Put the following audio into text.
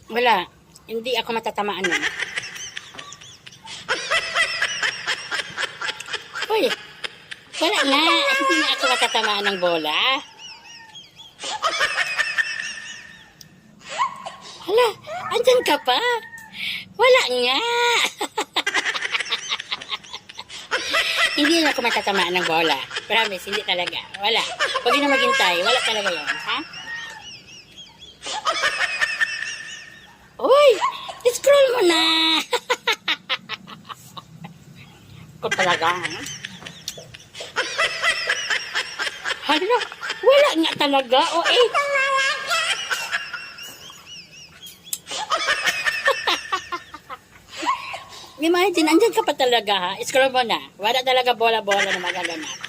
Wala. Hindi ako matatamaan nun. Uy, wala nga. Hindi na ako matatamaan ng bola. Hala, andyan ka pa. Wala nga. Hindi na ako matatamaan ng bola. Promise, hindi talaga. Wala. Huwag yun na maghintay. Wala talaga yun. Ha? Uy! Scroll mo na! Kung talaga, ha? Hala, wala nga talaga. O eh. Imagine, andyan ka pa talaga ha. Scroll mo na. Wala talaga bola-bola na magaganap.